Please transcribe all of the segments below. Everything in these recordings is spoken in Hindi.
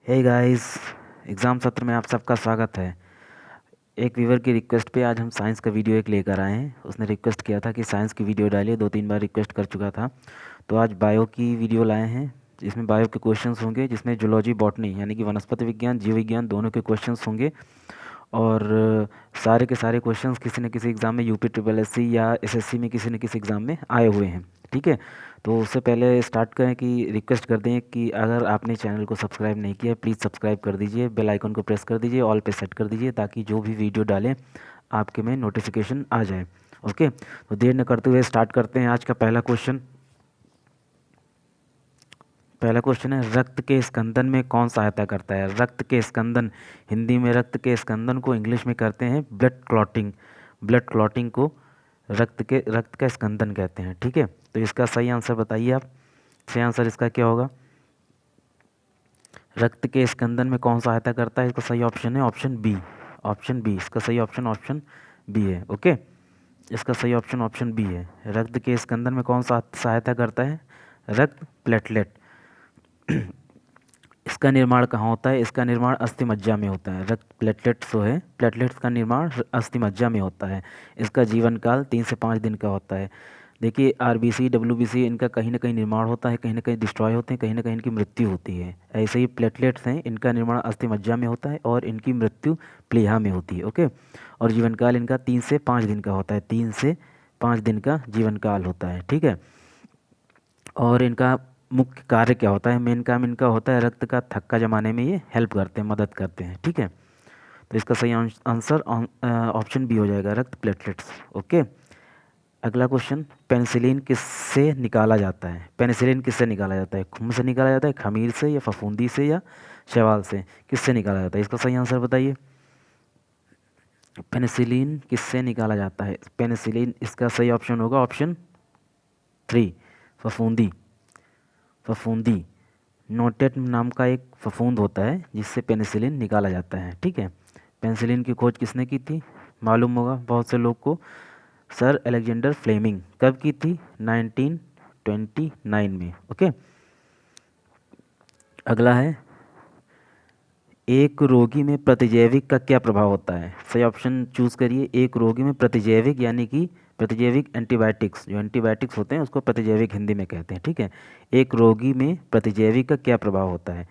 हे गाइस, एग्ज़ाम सत्र में आप सबका स्वागत है। एक व्यूवर की रिक्वेस्ट पे आज हम साइंस का वीडियो एक लेकर आए हैं। उसने रिक्वेस्ट किया था कि साइंस की वीडियो डालिए, 2-3 बार रिक्वेस्ट कर चुका था। तो आज बायो की वीडियो लाए हैं, जिसमें बायो के क्वेश्चंस होंगे, जिसमें जूलॉजी बॉटनी यानी कि वनस्पति विज्ञान जीव विज्ञान दोनों के क्वेश्चंस होंगे। और सारे के सारे क्वेश्चंस किसी न किसी एग्ज़ाम में यूपी ट्रिपल एससी या एसएससी में किसी न किसी एग्ज़ाम में आए हुए हैं। ठीक है, तो उससे पहले स्टार्ट करें कि रिक्वेस्ट कर दें कि अगर आपने चैनल को सब्सक्राइब नहीं किया है प्लीज़ सब्सक्राइब कर दीजिए, बेल आइकन को प्रेस कर दीजिए, ऑल पे सेट कर दीजिए ताकि जो भी वीडियो डालें आपके में नोटिफिकेशन आ जाए। ओके, तो देर न करते हुए स्टार्ट करते हैं आज का पहला क्वेश्चन। पहला क्वेश्चन है, रक्त के स्कंदन में कौन सहायता करता है? रक्त के स्कंदन, हिंदी में रक्त के स्कंदन को इंग्लिश में करते हैं ब्लड क्लॉटिंग। ब्लड क्लॉटिंग को रक्त का स्कंदन कहते हैं। ठीक है, तो इसका सही आंसर बताइए आप। सही आंसर इसका क्या होगा? रक्त के स्कंदन में कौन सहायता करता है? इसका सही ऑप्शन है ऑप्शन बी। ऑप्शन बी इसका सही ऑप्शन बी है। ओके, इसका सही ऑप्शन बी है। रक्त के स्कंदन में कौन सा सहायता करता है? रक्त प्लेटलेट। इसका निर्माण कहाँ होता है? इसका निर्माण अस्थि मज्जा में होता है। रक्त प्लेटलेट्स जो है, प्लेटलेट्स का निर्माण अस्थि मज्जा में होता है। इसका जीवन काल 3 से 5 दिन का होता है। देखिए, आरबीसी डब्ल्यूबीसी इनका कहीं ना कहीं निर्माण होता है, कहीं ना कहीं डिस्ट्रॉय होते हैं, कहीं ना कहीं इनकी मृत्यु होती है। ऐसे ही प्लेटलेट्स हैं, इनका निर्माण अस्थि मज्जा में होता है और इनकी मृत्यु प्लीहा में होती है। ओके, और जीवन काल इनका 3 से 5 दिन का होता है। 3 से 5 दिन का जीवन काल होता है। ठीक है, और इनका मुख्य कार्य क्या होता है? मेन काम इनका होता है रक्त का थक्का जमाने में ये हेल्प करते हैं, मदद करते हैं। ठीक है, तो इसका सही आंसर ऑप्शन बी हो जाएगा, रक्त प्लेटलेट्स। ओके, अगला क्वेश्चन, पेनिसिलिन किससे निकाला जाता है? पेनिसिलिन किससे निकाला जाता है? खून से निकाला जाता है, खमीर से, या फफूंदी से, या शैवाल से? किससे निकाला जाता है? इसका सही आंसर बताइए। पेनिसिलिन किससे निकाला जाता है? पेनिसिलिन, इसका सही ऑप्शन होगा ऑप्शन 3, फफूंदी। फफूंदी, नोटेट नाम का एक फफूंद होता है जिससे पेनिसिलिन निकाला जाता है। ठीक है, पेनिसिलिन की खोज किसने की थी? मालूम होगा बहुत से लोग को, सर अलेक्जेंडर फ्लेमिंग। कब की थी? 1929 में। ओके, अगला है, एक रोगी में प्रतिजैविक का क्या प्रभाव होता है? सही ऑप्शन चूज करिए। एक रोगी में प्रतिजैविक यानी कि प्रतिजैविक एंटीबायोटिक्स, जो एंटीबायोटिक्स होते हैं उसको प्रतिजैविक हिंदी में कहते हैं। ठीक है, एक रोगी में प्रतिजैविक का क्या प्रभाव होता है?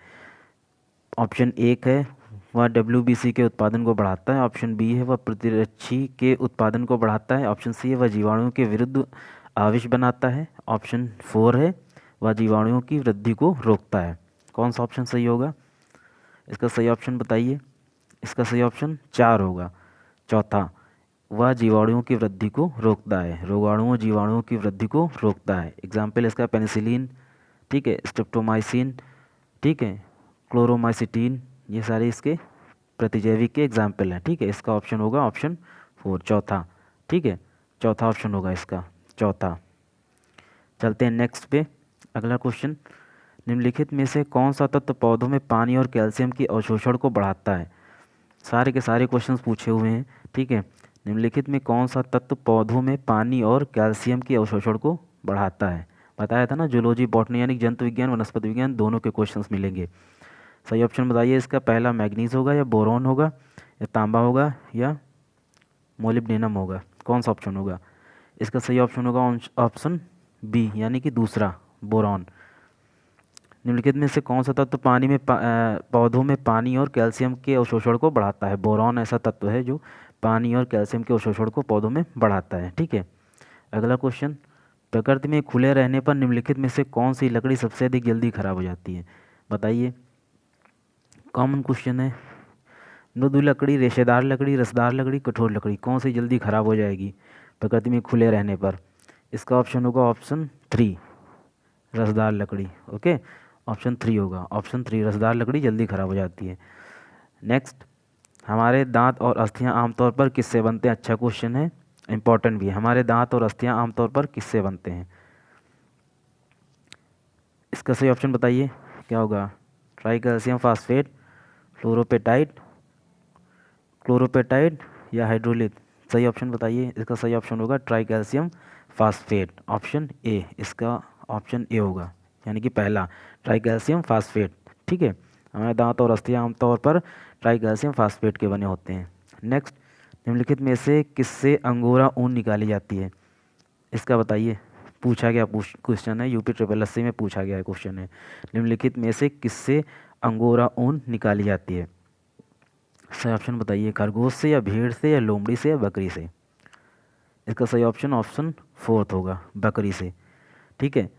ऑप्शन एक है वह डब्ल्यूबीसी के उत्पादन को बढ़ाता है। ऑप्शन बी है वह प्रतिरक्षी के उत्पादन को बढ़ाता है। ऑप्शन सी है वह जीवाणुओं के विरुद्ध आविष बनाता है। ऑप्शन 4 है वह जीवाणुओं की वृद्धि को रोकता है। कौन सा ऑप्शन सही होगा? इसका सही ऑप्शन बताइए। इसका सही ऑप्शन 4 होगा, चौथा। वह जीवाणुओं की वृद्धि को रोकता है, रोगाणुओं जीवाणुओं की वृद्धि को रोकता है। एग्जाम्पल इसका पेनिसिलिन, ठीक है, स्ट्रेप्टोमाइसिन, ठीक है, क्लोरोमाइसिटीन, ये सारे इसके प्रतिजैविक के एग्जाम्पल हैं। ठीक है, इसका ऑप्शन होगा ऑप्शन 4, चौथा। ठीक है, चौथा ऑप्शन होगा इसका, चौथा। चलते हैं नेक्स्ट पे। अगला क्वेश्चन, निम्नलिखित में से कौन सा तत्व पौधों में पानी और कैल्शियम की अवशोषण को बढ़ाता है? सारे के सारे क्वेश्चंस पूछे हुए हैं। ठीक है, निम्नलिखित में कौन सा तत्व पौधों में पानी और कैल्शियम की अवशोषण को बढ़ाता है? बताया था ना, जूलॉजी बॉटनी यानी जंतु विज्ञान वनस्पति विज्ञान दोनों के क्वेश्चंस मिलेंगे। सही ऑप्शन बताइए इसका। पहला मैग्नीज होगा, या बोरॉन होगा, या तांबा होगा, या मोलिब्डेनम होगा? कौन सा ऑप्शन होगा? इसका सही ऑप्शन होगा ऑप्शन बी यानी कि दूसरा, बोरॉन। निम्नलिखित में से कौन सा तत्व पानी में पौधों में पानी और कैल्शियम के अवशोषण को बढ़ाता है? बोरॉन ऐसा तत्व है जो पानी और कैल्शियम के अवशोषण को पौधों में बढ़ाता है। ठीक है, अगला क्वेश्चन, प्रकृति में खुले रहने पर निम्नलिखित में से कौन सी लकड़ी सबसे अधिक जल्दी खराब हो जाती है? बताइए, कॉमन क्वेश्चन है। मृदु लकड़ी, रेशेदार लकड़ी, रसदार लकड़ी, कठोर लकड़ी, कौन सी जल्दी खराब हो जाएगी प्रकृति में खुले रहने पर? इसका ऑप्शन होगा ऑप्शन 3, रसदार लकड़ी। ओके, ऑप्शन 3 होगा, ऑप्शन 3, रसदार लकड़ी जल्दी खराब हो जाती है। नेक्स्ट, हमारे दांत और अस्थियां आमतौर पर किससे बनते हैं? अच्छा क्वेश्चन है, इंपॉर्टेंट भी है। हमारे दांत और अस्थियां आमतौर पर किससे बनते हैं? इसका सही ऑप्शन बताइए, क्या होगा? ट्राई कैल्शियम फास्फेट, फ्लोरोपेटाइड, क्लोरोपेटाइड, या हाइड्रोलिक? सही ऑप्शन बताइए। इसका सही ऑप्शन होगा try calcium phosphate, option A. इसका ऑप्शन ए होगा, यानी कि पहला, ट्राई कैल्शियम फास्फेट। ठीक है, हमारे दांत और अस्थियां आमतौर पर ट्राइकैल्शियम फास्फेट के बने होते हैं। नेक्स्ट, निम्नलिखित में से किससे अंगोरा ऊन निकाली जाती है? इसका बताइए। पूछा गया क्वेश्चन है, यूपी ट्रिपल एससी में पूछा गया क्वेश्चन है। निम्नलिखित में से किससे अंगोरा ऊन निकाली जाती है? सही ऑप्शन बताइए। खरगोश से या भेड़ से या लोमड़ी से या बकरी से? इसका सही ऑप्शन ऑप्शन फोर्थ होगा, बकरी से। ठीक है,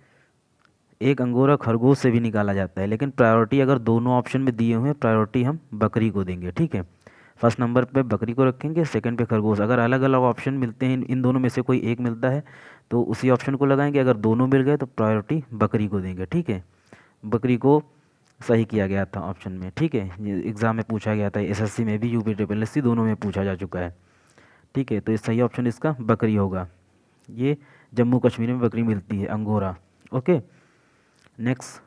एक अंगोरा खरगोश से भी निकाला जाता है, लेकिन प्रायोरिटी अगर दोनों ऑप्शन में दिए हुए हैं, प्रायोरिटी हम बकरी को देंगे। ठीक है, फर्स्ट नंबर पे बकरी को रखेंगे, सेकंड पे खरगोश। अगर अलग अलग ऑप्शन मिलते हैं, इन दोनों में से कोई एक मिलता है तो उसी ऑप्शन को लगाएंगे। अगर दोनों मिल गए तो प्रायोरिटी बकरी को देंगे। ठीक है, बकरी को सही किया गया था ऑप्शन में। ठीक है, ये एग्ज़ाम में पूछा गया था, एसएससी में भी, यूपी ट्रिपल एससी दोनों में पूछा जा चुका है। ठीक है, तो ये सही ऑप्शन इसका बकरी होगा। ये जम्मू कश्मीर में बकरी मिलती है, अंगोरा। ओके, नेक्स्ट,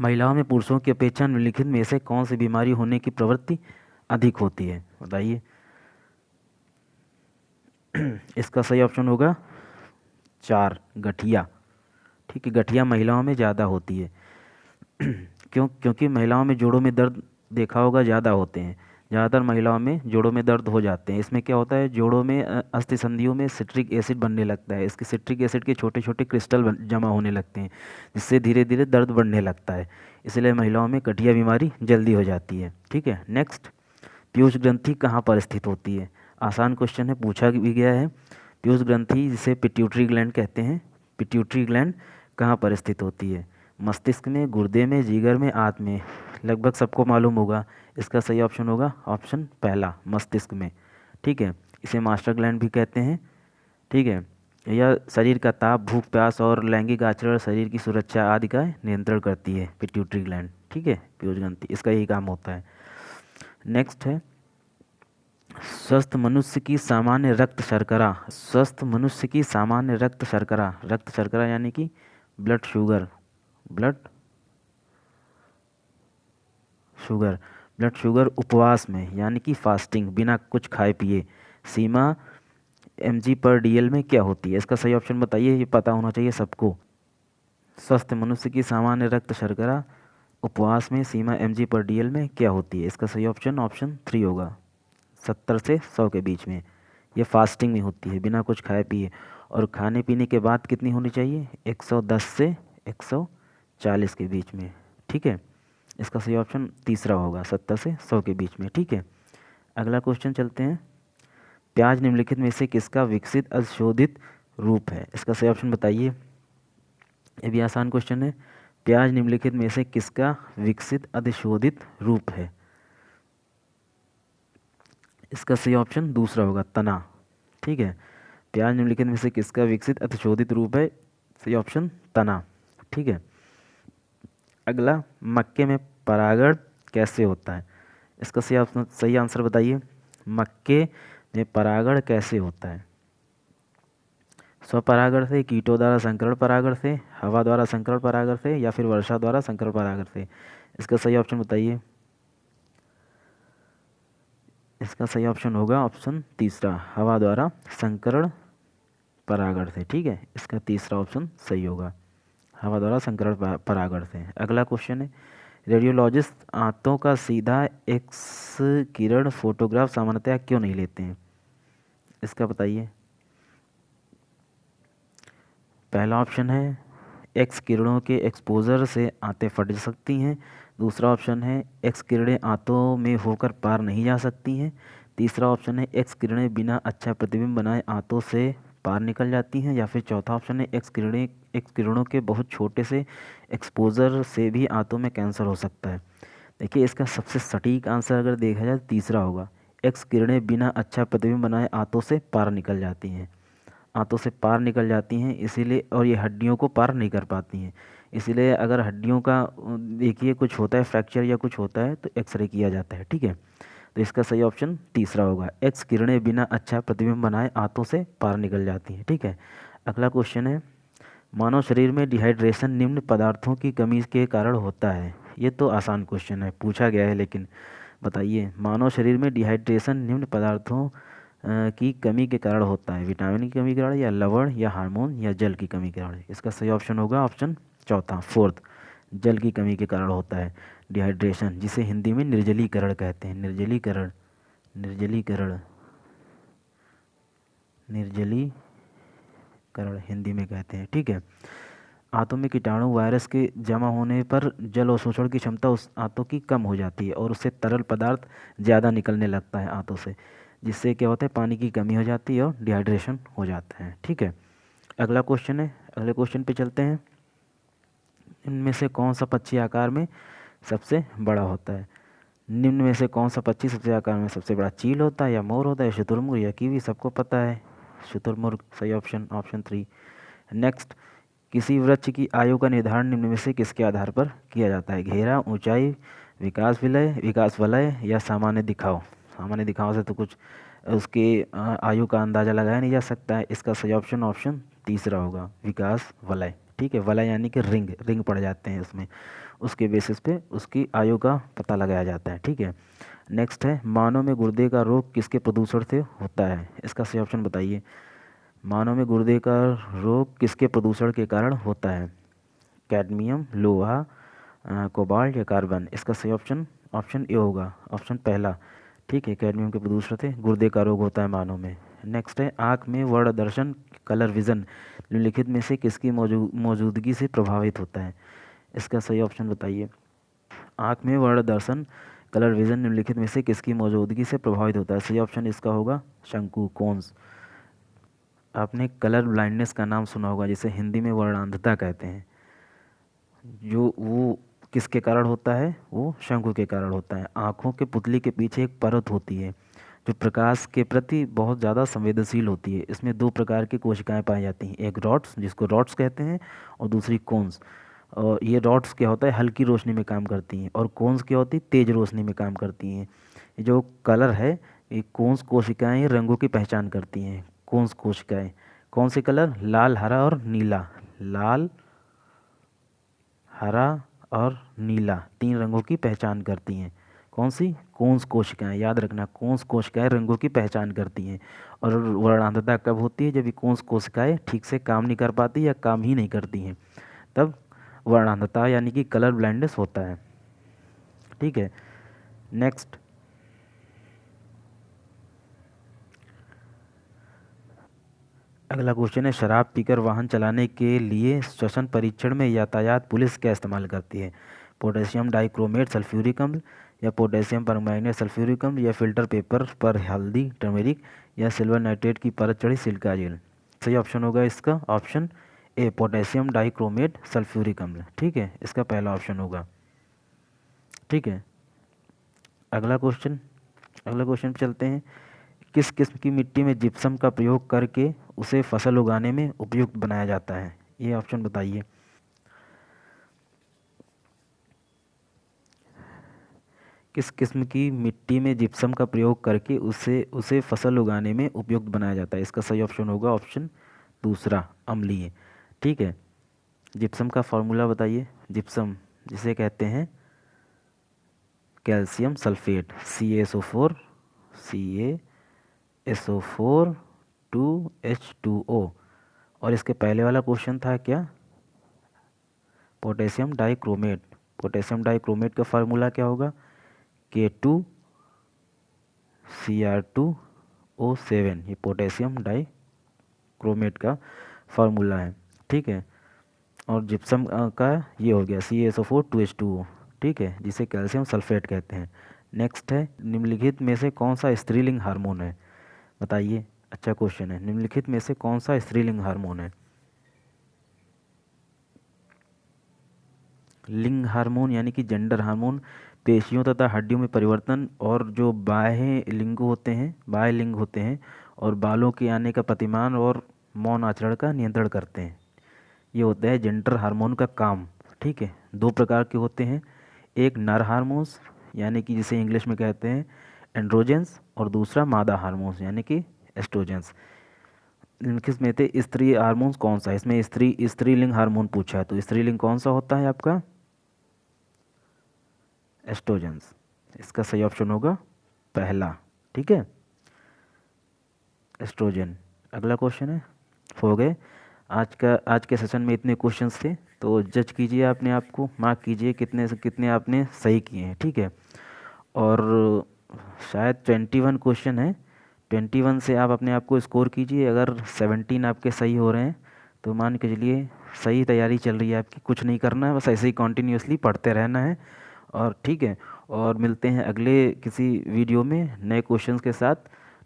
महिलाओं में पुरुषों की अपेक्षा निम्नलिखित में से कौन सी बीमारी होने की प्रवृत्ति अधिक होती है? बताइए। इसका सही ऑप्शन होगा 4, गठिया। ठीक है, गठिया महिलाओं में ज़्यादा होती है। क्योंकि महिलाओं में जोड़ों में दर्द देखा होगा ज़्यादा होते हैं। ज़्यादातर महिलाओं में जोड़ों में दर्द हो जाते हैं। इसमें क्या होता है, जोड़ों में अस्थि संधियों में सिट्रिक एसिड बनने लगता है। इसके सिट्रिक एसिड के छोटे छोटे क्रिस्टल जमा होने लगते हैं, जिससे धीरे धीरे दर्द बढ़ने लगता है। इसलिए महिलाओं में गठिया बीमारी जल्दी हो जाती है। ठीक है, नेक्स्ट, पीयूष ग्रंथि कहाँ पर स्थित होती है? आसान क्वेश्चन है, पूछा भी गया है। पीयूष ग्रंथि जिसे पिट्यूटरी ग्लैंड कहते हैं, पिट्यूटरी ग्लैंड कहाँ पर स्थित होती है? मस्तिष्क में, गुर्दे में, जिगर में, आंत में? लगभग सबको मालूम होगा। इसका सही ऑप्शन होगा ऑप्शन पहला, मस्तिष्क में। ठीक है, इसे मास्टर ग्लैंड भी कहते हैं। ठीक है, यह शरीर का ताप, भूख, प्यास और लैंगिक आचरण, शरीर की सुरक्षा आदि का नियंत्रण करती है पिट्यूटरी ग्लैंड। ठीक है, पीयूष ग्रंथि, इसका यही काम होता है। नेक्स्ट है, स्वस्थ मनुष्य की सामान्य रक्त शर्करा, स्वस्थ मनुष्य की सामान्य रक्त शर्करा यानी कि blood sugar, blood sugar, blood sugar उपवास में यानी कि फास्टिंग, बिना कुछ खाए पिए, सीमा mg/dl में क्या होती है? इसका सही ऑप्शन बताइए, ये पता होना चाहिए सबको। स्वस्थ मनुष्य की सामान्य रक्त शर्करा उपवास में सीमा mg/dl में क्या होती है? इसका सही ऑप्शन ऑप्शन 3 होगा, 70 से 100 के बीच में। ये फास्टिंग में होती है, बिना कुछ खाए पिए। और खाने पीने के बाद कितनी होनी चाहिए? 110 से 140 के बीच में। ठीक है, इसका सही ऑप्शन तीसरा होगा, 70 से 100 के बीच में। ठीक है, अगला क्वेश्चन चलते हैं। प्याज निम्नलिखित में से किसका विकसित अशोधित रूप है? इसका सही ऑप्शन बताइए। ये भी आसान क्वेश्चन है। प्याज निम्नलिखित में से किसका विकसित अधिशोधित रूप है? इसका सही ऑप्शन दूसरा होगा, तना। ठीक है, प्याज निम्नलिखित में से किसका विकसित अधिशोधित रूप है? सही ऑप्शन तना। ठीक है, अगला, मक्के में परागण कैसे होता है? इसका सही आंसर बताइए। मक्के में परागण कैसे होता है? स्वपरागण से, कीटों द्वारा संकरण परागण से, हवा द्वारा संकरण परागण से, या फिर वर्षा द्वारा संकरण परागण से? इसका सही ऑप्शन बताइए। इसका सही ऑप्शन होगा ऑप्शन तीसरा, हवा द्वारा संकरण परागण से। ठीक है, इसका तीसरा ऑप्शन सही होगा, हवा द्वारा संकरण परागण से। अगला क्वेश्चन है, रेडियोलॉजिस्ट आंतों का सीधा एक्स किरण फोटोग्राफ सामान्यतः क्यों नहीं लेते हैं? इसका बताइए। पहला ऑप्शन है, एक्स किरणों के एक्सपोजर से आंतें फट सकती हैं। दूसरा ऑप्शन है, एक्स किरणें आंतों में होकर पार नहीं जा सकती हैं। तीसरा ऑप्शन है, एक्स किरणें बिना अच्छा प्रतिबिंब बनाए आंतों से पार निकल जाती हैं। या फिर चौथा ऑप्शन है, एक्स किरणों के बहुत छोटे से एक्सपोजर से भी आंतों में कैंसर हो सकता है। देखिए, इसका सबसे सटीक आंसर अगर देखा जाए तीसरा होगा, एक्स किरणें बिना अच्छा प्रतिबिंब बनाए आंतों से पार निकल जाती हैं। आंतों से पार निकल जाती हैं इसीलिए, और ये हड्डियों को पार नहीं कर पाती हैं। इसीलिए अगर हड्डियों का देखिए कुछ होता है, फ्रैक्चर या कुछ होता है, तो एक्सरे किया जाता है। ठीक है, तो इसका सही ऑप्शन तीसरा होगा, एक्स किरणें बिना अच्छा प्रतिबिंब बनाए आंतों से पार निकल जाती हैं। ठीक है, अगला क्वेश्चन है, मानव शरीर में डिहाइड्रेशन निम्न पदार्थों की कमी के कारण होता है। ये तो आसान क्वेश्चन है, पूछा गया है, लेकिन बताइए, मानव शरीर में डिहाइड्रेशन निम्न पदार्थों की कमी के कारण होता है? विटामिन की कमी के कारण, या लवण, या हार्मोन, या जल की कमी के कारण? इसका सही ऑप्शन होगा ऑप्शन चौथा, फोर्थ, जल की कमी के कारण होता है। डिहाइड्रेशन, जिसे हिंदी में निर्जलीकरण कहते हैं, निर्जलीकरण, निर्जलीकरण, निर्जलीकरण हिंदी में कहते हैं, ठीक है। आंतों में कीटाणु वायरस के जमा होने पर जल अवशोषण की क्षमता उस आंतों की कम हो जाती है और उससे तरल पदार्थ ज़्यादा निकलने लगता है आंतों से, जिससे क्या होता है, पानी की कमी हो जाती है और डिहाइड्रेशन हो जाता है, ठीक है। अगला क्वेश्चन है, अगले क्वेश्चन पे चलते हैं। इनमें से कौन सा पक्षी आकार में सबसे बड़ा होता है? निम्न में से कौन सा पक्षी सबसे आकार में सबसे बड़ा? चील होता है, या मोर होता है, शुतुरमुर्ग या कीवी? सबको पता है शुतुरमुर्ग, सही ऑप्शन, ऑप्शन 3। नेक्स्ट, किसी वृक्ष की आयु का निर्धारण निम्न में से किसके आधार पर किया जाता है? घेरा, ऊंचाई, विकास वलय या सामान्य दिखाव? सामान्य दिखाव से तो कुछ उसके आयु का अंदाज़ा लगाया नहीं जा सकता है। इसका सही ऑप्शन ऑप्शन तीसरा होगा, विकास वलय, ठीक है। वलय यानी कि रिंग, रिंग पड़ जाते हैं उसमें, उसके बेसिस पे उसकी आयु का पता लगाया जाता है, ठीक है। नेक्स्ट है, मानव में गुर्दे का रोग किसके प्रदूषण से होता है? इसका सही ऑप्शन बताइए। मानव में गुर्दे का रोग किसके प्रदूषण के कारण होता है? कैडमियम, लोहा, कोबाल्ट या कार्बन? इसका सही ऑप्शन ऑप्शन ए होगा, ऑप्शन पहला, ठीक है। कैडमियम के प्रदूषण से गुर्दे का रोग होता है मानव में। नेक्स्ट है, आँख में वर्ण दर्शन, कलर विजन निम्नलिखित में से किसकी मौजूदगी से प्रभावित होता है? इसका सही ऑप्शन बताइए। आँख में वर्ण दर्शन, कलर विजन निम्नलिखित में से किसकी मौजूदगी से प्रभावित होता है? सही ऑप्शन इसका होगा शंकु, कोन्स। आपने कलर ब्लाइंडनेस का नाम सुना होगा, जिसे हिंदी में वर्णांधता कहते हैं। जो वो किसके कारण होता है? वो शंकु के कारण होता है। आँखों के पुतली के पीछे एक परत होती है जो प्रकाश के प्रति बहुत ज़्यादा संवेदनशील होती है। इसमें दो प्रकार की कोशिकाएं पाई जाती हैं, एक रॉड्स, जिसको रॉड्स कहते हैं, और दूसरी कोन्स। और ये रॉड्स क्या होता है, हल्की रोशनी में काम करती हैं, और कोन्स क्या होती है, तेज रोशनी में काम करती हैं। ये जो कलर है, ये कोन्स कोशिकाएं रंगों की पहचान करती हैं। कोन्स कोशिकाएं कौन से कलर? लाल, हरा और नीला। लाल, हरा और नीला, तीन रंगों की पहचान करती हैं। कौन सी? कोन्स कोशिकाएं, याद रखना, कोन्स कोशिकाएं रंगों की पहचान करती हैं। और वर्णांधता कब होती है? जब ये कोन्स कोशिकाएं ठीक से काम नहीं कर पाती या काम ही नहीं करती हैं, तब वर्णांधता यानी कि कलर ब्लाइंडनेस होता है, ठीक है। नेक्स्ट, अगला क्वेश्चन है, शराब पीकर वाहन चलाने के लिए श्वसन परीक्षण में यातायात पुलिस क्या इस्तेमाल करती है? पोटेशियम डाइक्रोमेट सल्फ्यूरिक अम्ल, या पोटेशियम परमैंगनेट सल्फ्यूरिक अम्ल, या फिल्टर पेपर पर हल्दी टर्मेरिक, या सिल्वर नाइट्रेट की परत चढ़ी सिलिका जेल? सही ऑप्शन होगा इसका option A, potassium dichromate sulphuric अम्ल, ठीक है। इसका पहला ऑप्शन होगा, ठीक है। अगला क्वेश्चन, अगला क्वेश्चन पे चलते हैं। किस किस्म की मिट्टी में जिप्सम का प्रयोग करके उसे फसल उगाने में उपयुक्त बनाया जाता है? ये ऑप्शन बताइए। किस किस्म की मिट्टी में जिप्सम का प्रयोग करके उसे उसे फसल उगाने में उपयुक्त बनाया जाता है? इसका सही ऑप्शन होगा ऑप्शन दूसरा, अम्लीय, ठीक है। जिप्सम का फॉर्मूला बताइए। जिप्सम जिसे कहते हैं calcium sulphate, CaSO4, CaSO4 2H2O। और इसके पहले वाला क्वेश्चन था क्या? Potassium dichromate. पोटेशियम डाइक्रोमेट का फार्मूला क्या होगा? K2Cr2O7। ये पोटेशियम डाइक्रोमेट का फार्मूला है, ठीक है। और जिप्सम का ये हो गया CaSO4 2H2O, ठीक है, जिसे कैल्शियम सल्फेट कहते हैं। नेक्स्ट है, निम्नलिखित में से कौन सा स्त्रीलिंग हार्मोन है? बताइए, अच्छा क्वेश्चन है। निम्नलिखित में से कौन सा स्त्रीलिंग हार्मोन है? लिंग हार्मोन यानी कि जेंडर हार्मोन पेशियों तथा हड्डियों में परिवर्तन, और जो बाह्य लिंग होते हैं, बाह्य लिंग होते हैं, और बालों के आने का प्रतिमान और मौन आचरण का नियंत्रण करते हैं। ये होता है जेंडर हार्मोन का काम, ठीक है। दो प्रकार के होते हैं, एक नर हार्मोन्स यानी कि जिसे इंग्लिश में कहते हैं एंड्रोजेंस, और दूसरा मादा हार्मोन्स यानी कि एस्ट्रोजेंस। निम्नलिखित में से स्त्री हार्मोन्स कौन सा है? इसमें स्त्रीलिंग हार्मोन पूछा है, तो स्त्रीलिंग कौन सा होता है आपका? एस्ट्रोजेंस। इसका सही ऑप्शन होगा पहला, ठीक है, एस्ट्रोजन। अगला क्वेश्चन है, हो गए। आज के सेशन में इतने क्वेश्चंस थे। तो जज कीजिए अपने आप को, मार्क कीजिए कितने से कितने आपने सही किए हैं, ठीक है। और शायद 21 क्वेश्चन है, 21 से आप अपने आप को स्कोर कीजिए। अगर 17 आपके सही हो रहे हैं तो मान के चलिए सही तैयारी चल रही है आपकी, कुछ नहीं करना है, बस ऐसे ही कॉन्टीन्यूसली पढ़ते रहना है। और ठीक है, और मिलते हैं अगले किसी वीडियो में नए क्वेश्चंस के साथ,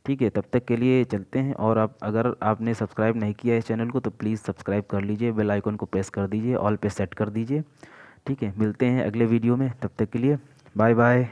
ठीक है। तब तक के लिए चलते हैं। और आप अगर आपने सब्सक्राइब नहीं किया है इस चैनल को तो प्लीज़ सब्सक्राइब कर लीजिए, बेल आइकन को प्रेस कर दीजिए, ऑल पे सेट कर दीजिए, ठीक है। मिलते हैं अगले वीडियो में, तब तक के लिए बाय बाय।